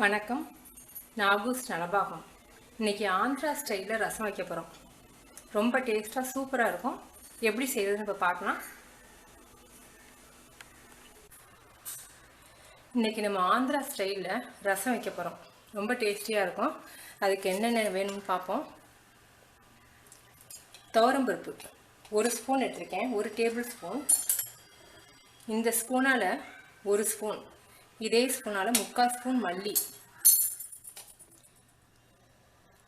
வணக்கம். நாகூஸ் நலபாகம். இன்றைக்கி ஆந்திரா ஸ்டைலில் ரசம் வைக்க போகிறோம். ரொம்ப டேஸ்ட்டாக சூப்பராக இருக்கும். எப்படி செய்யறதுன்னு இப்போ பார்க்கலாம். இன்றைக்கி நம்ம ஆந்திரா ஸ்டைலில் ரசம் வைக்க போகிறோம். ரொம்ப டேஸ்டியாக இருக்கும். அதுக்கு என்னென்ன வேணும்னு பார்ப்போம். துவரம்பருப்பு 1 ஸ்பூன் எடுத்திருக்கேன், 1 டேபிள் ஸ்பூன். இந்த ஸ்பூனால் 1 ஸ்பூன், இதே ஸ்பூனால் 3/4 ஸ்பூன் மல்லி,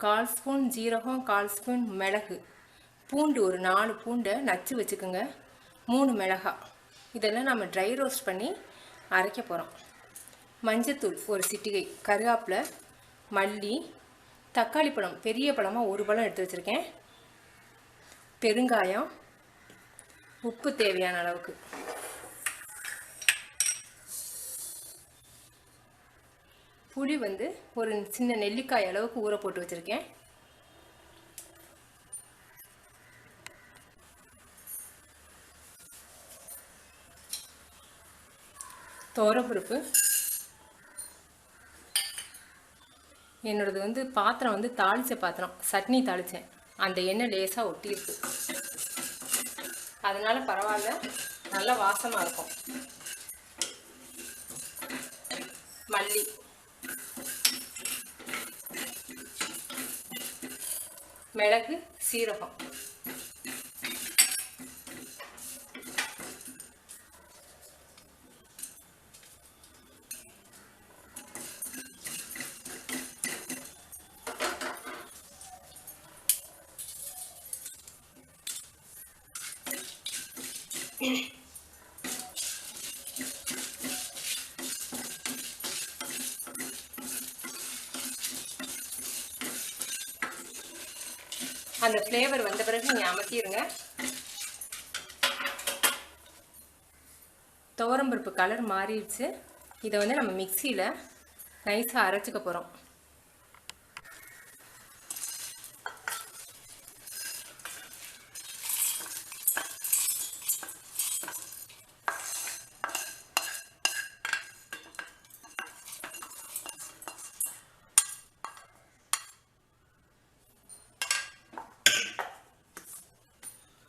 1/4 ஸ்பூன் ஜீரகம், 1/4 ஸ்பூன் மிளகு, பூண்டு ஒரு 4 பூண்டை நச்சு வச்சுக்கோங்க, 3 மிளகாய். இதெல்லாம் நம்ம ட்ரை ரோஸ்ட் பண்ணி அரைக்க போகிறோம். மஞ்சத்தூள் 1 சிட்டிகை, கருவேப்பிலை, மல்லி, தக்காளி பழம் பெரிய பழமாக 1 பழம் எடுத்து வச்சுருக்கேன், பெருங்காயம், உப்பு தேவையான அளவுக்கு. புளி ஒரு சின்ன நெல்லிக்காய் அளவுக்கு ஊற போட்டு வச்சுருக்கேன். துவரம்பருப்பு என்னோடது பாத்திரம் தாளித்த பாத்திரம், சட்னி தாளித்தேன். அந்த எண்ணெய் லேசாக ஒட்டியிருக்கு, அதனால் பரவாயில்ல, நல்லா வாசமாக இருக்கும். மல்லி, மிளகு, சீரகம், அந்த ஃப்ளேவர் வந்த பிறகு நீங்கள் அமர்த்திடுங்க. துவரம்பருப்பு கலர் மாறிடுச்சு. இதை நம்ம மிக்சியில் நைஸாக அரைச்சிக்க போகிறோம்.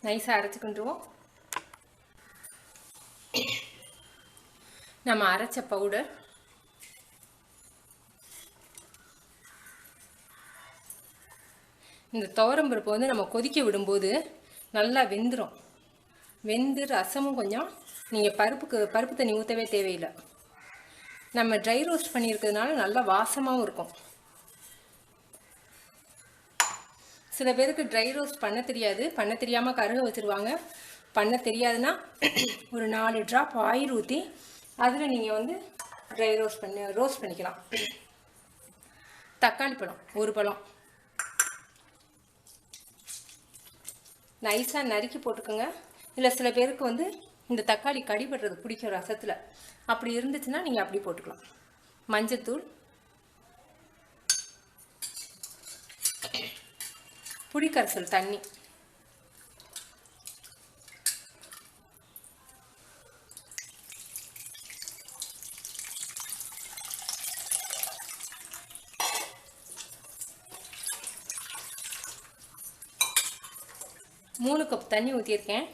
நைஸாக அரைச்சிக்கிட்டுருவோம். நம்ம அரைச்ச பவுடர் இந்த துவரம்பருப்பு நம்ம கொதிக்க விடும்போது நல்லா வெந்துடும். வெந்து ரசமும் கொஞ்சம், நீங்கள் பருப்பு தண்ணி ஊற்றவே தேவையில்லை. நம்ம ட்ரை ரோஸ்ட் பண்ணியிருக்கிறதுனால நல்லா வாசமாகவும் இருக்கும். சில பேருக்கு ட்ரை ரோஸ்ட் பண்ண தெரியாது, பண்ண தெரியாமல் கருக வச்சுருவாங்க. பண்ண தெரியாதுன்னா ஒரு 4 ட்ராப் ஆயில் ஊற்றி அதில் நீங்கள் ட்ரை ரோஸ்ட் பண்ணிக்கலாம். தக்காளி பழம் 1 பழம் நைஸாக நறுக்கி போட்டுக்கோங்க. இல்லை சில பேருக்கு இந்த தக்காளி கடிபடுறது பிடிக்கும் ரசத்தில், அப்படி இருந்துச்சுன்னா நீங்கள் அப்படி போட்டுக்கலாம். மஞ்சத்தூள், புளிக்கரைசல் தண்ணி, மூணு கப் தண்ணி ஊற்றியிருக்கேன்.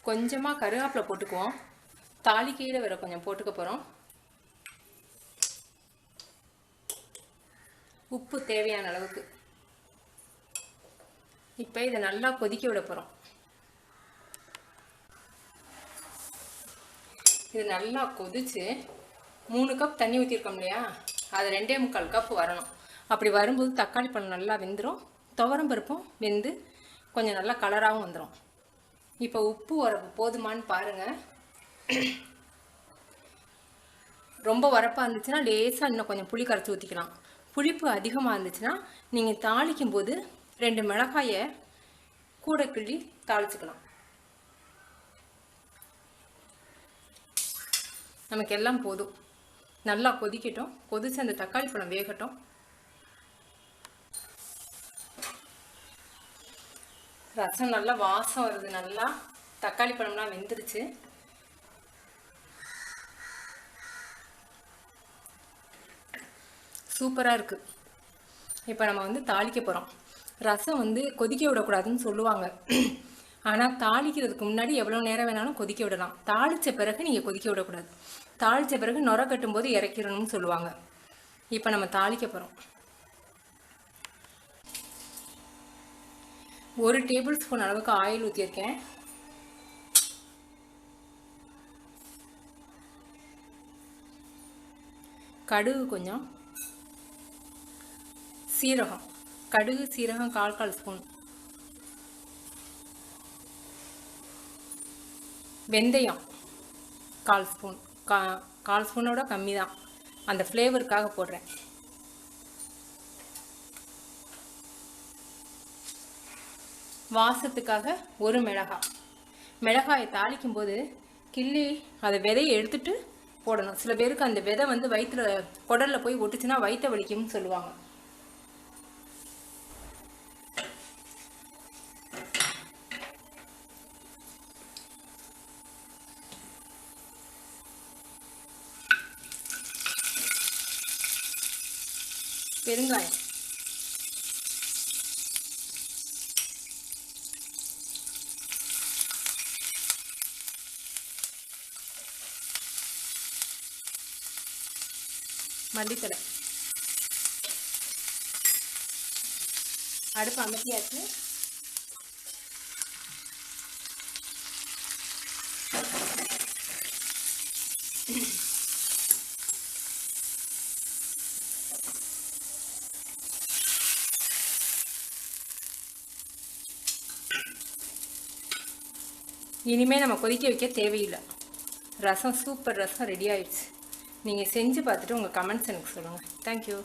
கொஞ்சமாக கருவேப்பிலை போட்டுக்குவோம், தாளிக்கையில் வேற கொஞ்சம் போட்டுக்க போகிறோம். உப்பு தேவையான அளவுக்கு. இப்போ இதை நல்லா கொதிக்க விட போகிறோம். இது நல்லா கொதிச்சு 3 கப் தண்ணி ஊற்றிருக்கோம் இல்லையா, அது 2.25 கப் வரணும். அப்படி வரும்போது தக்காளி பழம் நல்லா வெந்துடும், துவரம்பருப்பும் வெந்து கொஞ்சம் நல்லா கலராகவும் வந்துடும். இப்போ உப்பு உரப்பு போதுமானு பாருங்கள். ரொம்ப உரப்பாக இருந்துச்சுன்னா லேசாக இன்னும் கொஞ்சம் புளி கரைச்சி ஊற்றிக்கலாம். புளிப்பு அதிகமாக இருந்துச்சுன்னா நீங்கள் தாளிக்கும் போது 2 மிளகாயை கூட கிள்ளி தாளிச்சுக்கலாம். நமக்கு எல்லாம் போதும். நல்லா கொதிக்கட்டும், கொதிச்சு அந்த தக்காளி பழம் வேகட்டும். ரசம் நல்லா வாசம் வருது, நல்லா தக்காளி பழம்லாம் வெந்துருச்சு. சூப்பராக இருக்குது. இப்போ நம்ம வந்து தாளிக்க போகிறோம். ரசம் வந்து கொதிக்க விடக்கூடாதுன்னு சொல்லுவாங்க. ஆனால் தாளிக்கிறதுக்கு முன்னாடி எவ்வளோ நேரம் வேணாலும் கொதிக்க விடலாம். தாளித்த பிறகு நீங்கள் கொதிக்க விடக்கூடாது. தாளித்த பிறகு நுர கட்டும்போது இறக்கிடணும்னு சொல்லுவாங்க. இப்போ நம்ம தாளிக்க போகிறோம். 1 டேபிள் ஸ்பூன் அளவுக்கு ஆயில் ஊற்றியிருக்கேன். கடுகு கொஞ்சம், சீரகம், கடுகு சீரகம் 1/4 ஸ்பூன், வெந்தயம் 1/4 ஸ்பூன், 1/4 ஸ்பூனோட கம்மி தான், அந்த ஃப்ளேவருக்காக போடுறேன். வாசத்துக்காக 1 மிளகாய். மிளகாயை தாளிக்கும் போது கிள்ளி அதை விதையை எடுத்துட்டு போடணும். சில பேருக்கு அந்த விதை வந்து வயிற்றுல குடல்ல போய் ஒட்டுச்சுன்னா வயிற்ற வலிக்கும்னு சொல்லுவாங்க. பெருங்காயம், மல்லித்தழை. அடுப்பு அமர்த்தியாச்சு. இனிமேல் நம்ம கொதிக்க வைக்க தேவையில்லை. ரசம், சூப்பர் ரசம் ரெடி ஆயிடுச்சு. நீங்கள் செஞ்சு பார்த்துட்டு உங்கள் கமெண்ட்ஸ் எனக்கு சொல்லுங்கள். தேங்க்யூ.